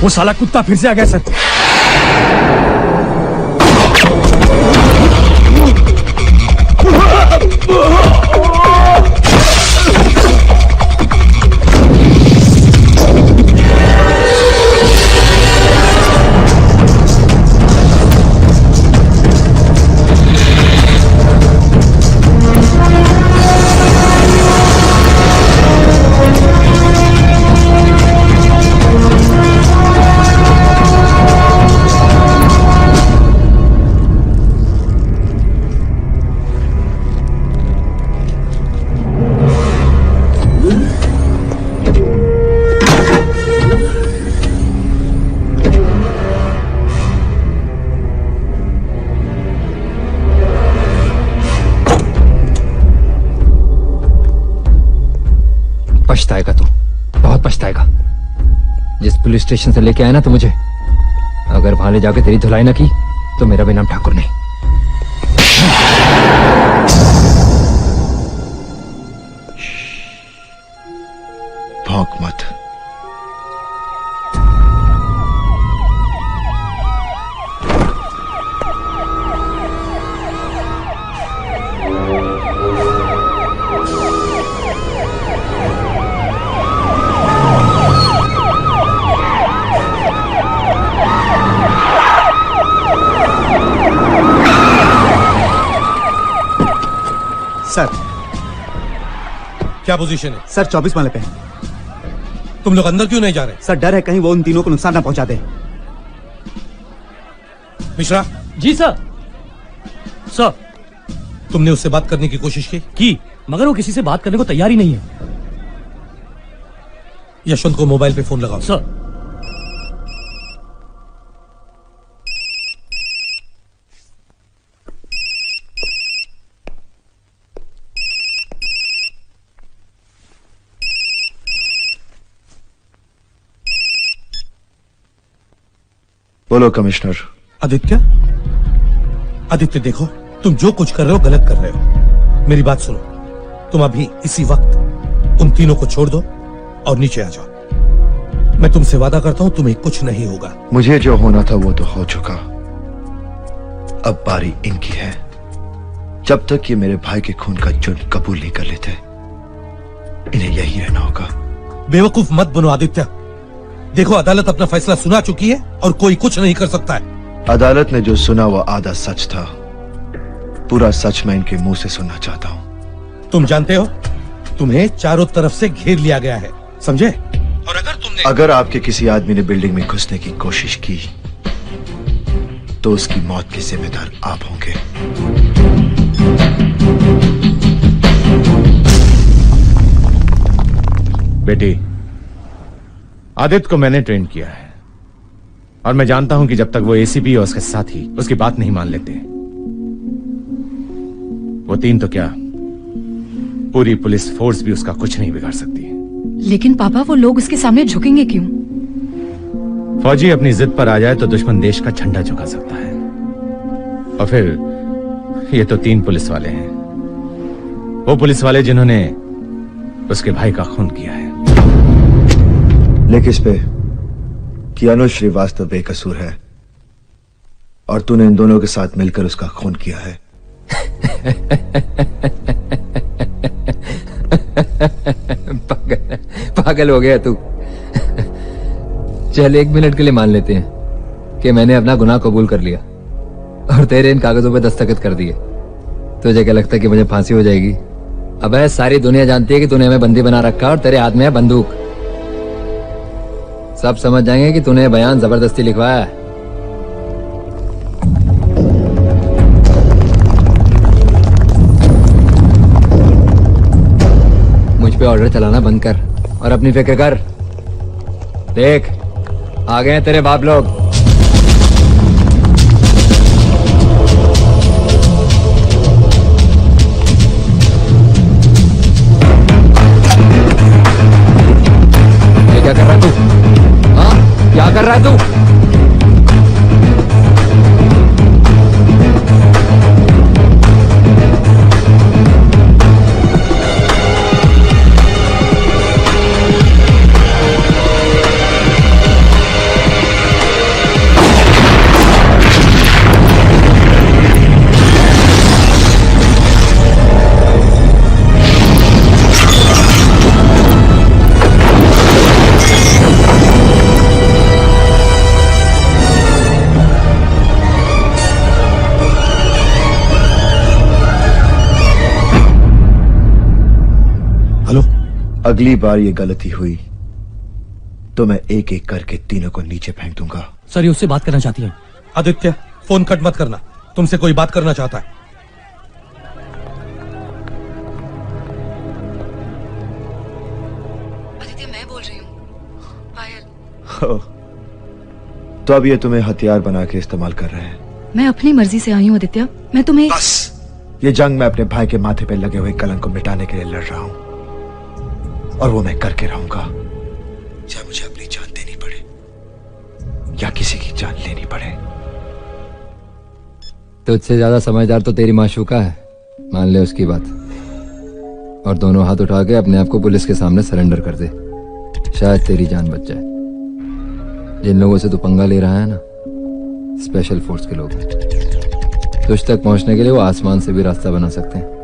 वो साला कुत्ता फिर से आ गया सर। पछताएगा तू, बहुत पछताएगा। जिस पुलिस स्टेशन से लेके आया ना तू मुझे, अगर वहां ले जाके तेरी धुलाई ना की तो मेरा भी नाम ठाकुर नहीं। भौंक मत। सर क्या पोजीशन है? सर 24 माले पे हैं। तुम लोग अंदर क्यों नहीं जा रहे? सर डर है कहीं वो उन तीनों को नुकसान ना पहुंचा दे। मिश्रा। जी सर। सर तुमने उससे बात करने की कोशिश की मगर वो किसी से बात करने को तैयार ही नहीं है। यशवंत को मोबाइल पे फोन लगाओ। सर। बोलो कमिश्नर। आदित्य, आदित्य देखो, तुम जो कुछ कर रहे हो गलत कर रहे हो। मेरी बात सुनो, तुम अभी इसी वक्त उन तीनों को छोड़ दो और नीचे आ जाओ। मैं तुमसे वादा करता हूं तुम्हें कुछ नहीं होगा। मुझे जो होना था वो तो हो चुका, अब बारी इनकी है। जब तक ये मेरे भाई के खून का जुर्म कबूल नहीं कर लेते, इन्हें यही रहना होगा। बेवकूफ मत बनो आदित्य। देखो, अदालत अपना फैसला सुना चुकी है और कोई कुछ नहीं कर सकता है। अदालत ने जो सुना वो आधा सच था, पूरा सच मैं इनके मुंह से सुनना चाहता हूं। तुम जानते हो, तुम्हें चारों तरफ से घेर लिया गया है, समझे? और अगर आपके किसी आदमी ने बिल्डिंग में घुसने की कोशिश की तो उसकी मौत के जिम्मेदार आप होंगे। बेटी, आदित्य को मैंने ट्रेन किया है और मैं जानता हूं कि जब तक वो एसीपी और उसके साथी उसकी बात नहीं मान लेते, वो तीन तो क्या, पूरी पुलिस फोर्स भी उसका कुछ नहीं बिगाड़ सकती। लेकिन पापा, वो लोग उसके सामने झुकेंगे क्यों? फौजी अपनी जिद पर आ जाए तो दुश्मन देश का झंडा झुका सकता है। और फिर ये तो तीन पुलिस वाले हैं, वो पुलिस वाले जिन्होंने उसके भाई का खून किया है। लेख इस पे कि अनुज श्रीवास्तव बेकसूर है और तूने इन दोनों के साथ मिलकर उसका खून किया है। पागल हो गया तू। चल 1 मिनट के लिए मान लेते हैं कि मैंने अपना गुनाह कबूल कर लिया और तेरे इन कागजों पे दस्तखत कर दिए। तुझे क्या लगता है कि मुझे फांसी हो जाएगी? अबे सारी दुनिया जानती है कि तूने हमें बंदी बना रखा और तेरे हाथ में है बंदूक। सब समझ जाएंगे कि तूने बयान जबरदस्ती लिखवाया है। मुझ पे ऑर्डर चलाना बंद कर और अपनी फिक्र कर। देख, आ गए हैं तेरे बाप लोग। ये क्या कर रहा है तू? हाँ, क्या कर रहा है तू? अगली बार ये गलती हुई तो मैं एक एक करके तीनों को नीचे फेंक दूंगा। सर ये उससे बात करना चाहती है। आदित्य, फोन कट मत करना, तुमसे कोई बात करना चाहता है। आदित्य, मैं बोल रही हूँ। पायल। ओह, तो अब ये तुम्हें हथियार बना के इस्तेमाल कर रहे हैं। मैं अपनी मर्जी से आई हूँ आदित्य। मैं तुम्हें बस ये जंग मैं अपने भाई के माथे पे लगे हुए कलंक को मिटाने के लिए लड़ रहा हूं, और वो मैं करके रहूंगा, चाहे मुझे अपनी जान देनी पड़े या किसी की जान लेनी पड़े। तुझसे ज्यादा समझदार तो तेरी माशूका है, मान ले उसकी बात, और दोनों हाथ उठा के अपने आप को पुलिस के सामने सरेंडर कर दे, शायद तेरी जान बच जाए। जिन लोगों से तू पंगा ले रहा है ना, स्पेशल फोर्स के लोग हैं। तुझ तक पहुंचने के लिए वो आसमान से भी रास्ता बना सकते हैं।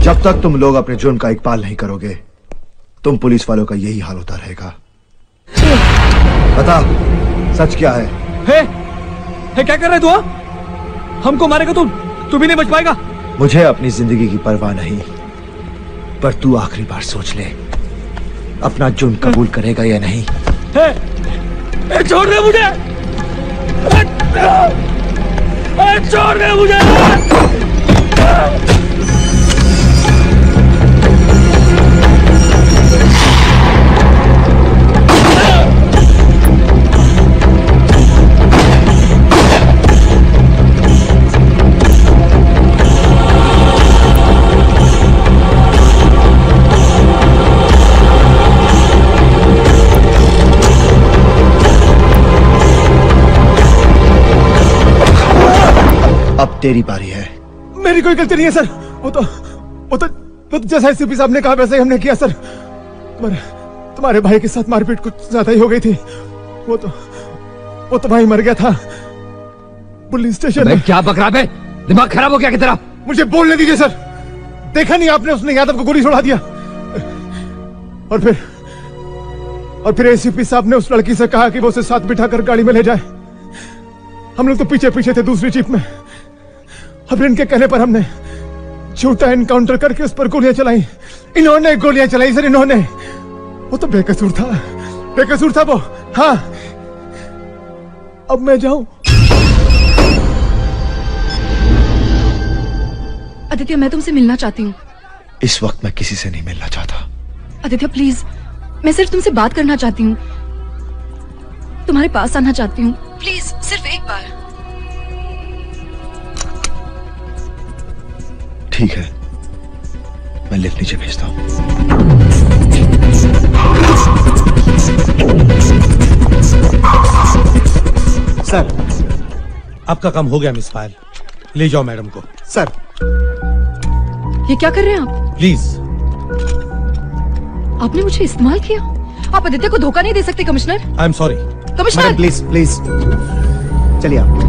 जब तक तुम लोग अपने जुर्म का इकबाल नहीं करोगे, तुम पुलिस वालों का यही हाल होता रहेगा। बता, सच क्या है? हे क्या कर रहे तू? हमको मारेगा तू भी नहीं बच पाएगा। मुझे अपनी जिंदगी की परवाह नहीं, पर तू आखिरी बार सोच ले, अपना जुर्म कबूल करेगा या नहीं? छोड़ दे मुझे, छोड़ दे मुझे। अब तेरी बारी है। मेरी कोई गलती नहीं है सर। वो तो जैसा एसपी साहब ने कहा वैसा ही हमने किया सर। तुम्हारे भाई के साथ मारपीट कुछ ज्यादा ही हो गई थी। वो तो भाई मर गया था पुलिस स्टेशन में। क्या बकरा बे, दिमाग खराब हो गया कि तेरा? मुझे बोलने दीजिए सर। देखा नहीं आपने, उसने यादव को गोली छोड़ा दिया। और फिर एसीपी साहब ने उस लड़की से कहा कि वो उसे साथ बिठाकर गाड़ी में ले जाए। हम लोग तो पीछे पीछे थे दूसरी जीप में। अब इनके कहने पर हमने झूठा एनकाउंटर करके उस पर गोलियां चलाई। इन्होंने गोलियां चलाई सर, इन्होंने। वो तो बेकसूर था वो। हाँ, अब मैं जाऊं? आदित्य, मैं तुमसे मिलना चाहती हूँ। इस वक्त मैं किसी से नहीं मिलना चाहता। आदित्य प्लीज, मैं सिर्फ तुमसे बात करना चाहती हूँ, तुम्हारे पास आना चाहती हूँ। प्लीज, सिर्फ एक बार। ठीक है, मैं लिफ्ट नीचे भेजता हूं। सर, आपका काम हो गया मिस पायल, ले जाओ मैडम को। सर, ये क्या कर रहे हैं आप? प्लीज। आपने मुझे इस्तेमाल किया। आप आदित्य को धोखा नहीं दे सकते commissioner. I am sorry. Commissioner madam please चलिए आप।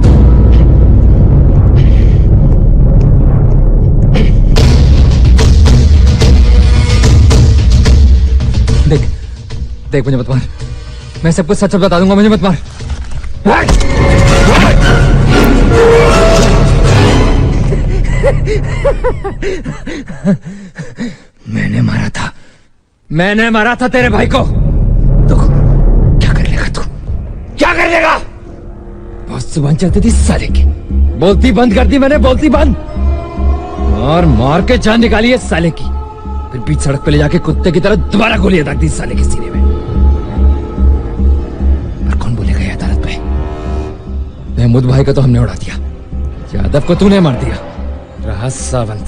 देख मुझे मत मार, मैं सब कुछ सच सच बता दूंगा, मुझे मत मार। मैंने मारा था तेरे भाई को। तो क्या कर लेगा तू, क्या कर लेगा? बहुत जुबान चलती थी साले की, बोलती बंद कर दी मैंने, बोलती बंद। और मार के जान निकाली है साले की, फिर बीच सड़क पे ले जाके कुत्ते की तरह दोबारा गोलियां दाग दी साले के सीने में। पर कौन बोलेगा ये अदालत में? महमूद भाई का तो हमने उड़ा दिया, यादव को तूने मार दिया, रहा सावंत।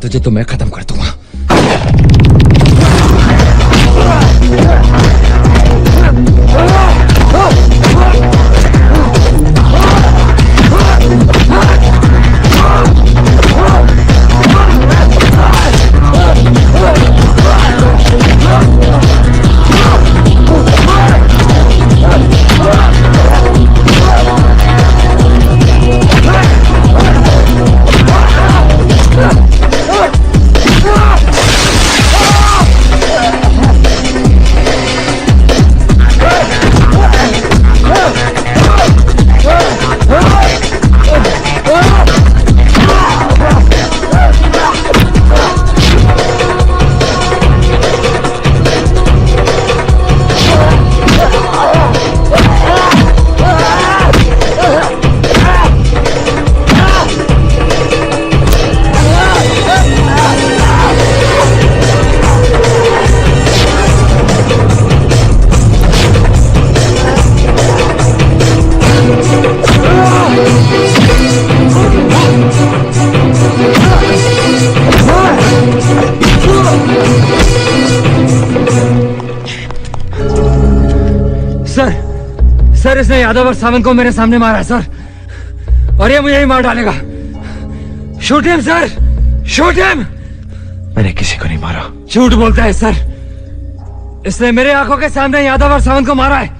तुझे तो मैं खत्म कर दूंगा। सर इसने यादव और सावंत को मेरे सामने मारा है सर, और ये मुझे ही मार डालेगा। Shoot him sir, shoot him. मैंने किसी को नहीं मारा। झूठ बोलता है सर, इसने मेरे आंखों के सामने यादव और सावंत को मारा है,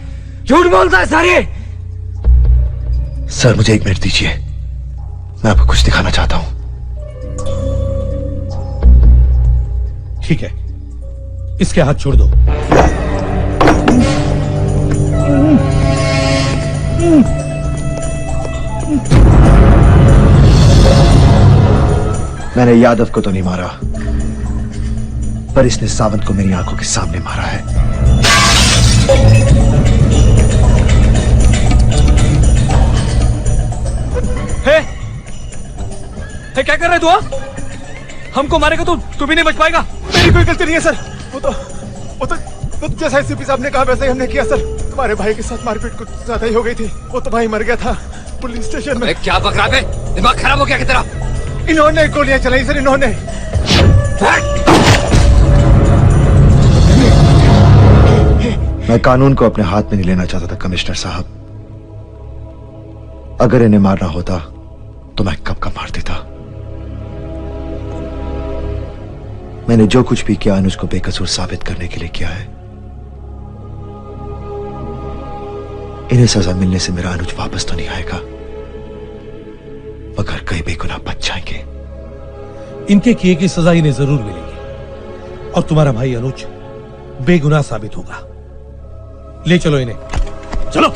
झूठ बोलता है सर ये। सर मुझे 1 मिनट दीजिए, मैं आपको कुछ दिखाना चाहता हूं। ठीक है, इसके हाथ छोड़ दो। मैंने यादव को तो नहीं मारा, पर इसने सावंत को मेरी आंखों के सामने मारा है। हे, क्या कर रहे तू? हमको मारेगा तू भी नहीं बच पाएगा। मेरी कोई गलती नहीं है सर, वो तो जैसा एसपी साहब ने कहा वैसा ही हमने किया सर। तुम्हारे भाई के साथ मारपीट कुछ ज्यादा ही हो गई थी, वो तो भाई मर गया था पुलिस स्टेशन में। क्या बकरा बे, दिमाग खराब हो गया कि तेरा? इन्होंने गोलियां चलाई सर, इन्होंने। मैं कानून को अपने हाथ में नहीं लेना चाहता था कमिश्नर साहब। अगर इन्हें मारना होता तो मैं कब का मार देता। मैंने जो कुछ भी किया अनुज को बेकसूर साबित करने के लिए किया है। इन्हें सजा मिलने से मेरा अनुज वापस तो नहीं आएगा, मगर कई बेगुनाह बच जाएंगे। इनके किए की सजा इन्हें जरूर मिलेगी और तुम्हारा भाई अनुज बेगुनाह साबित होगा। ले चलो इन्हें, चलो।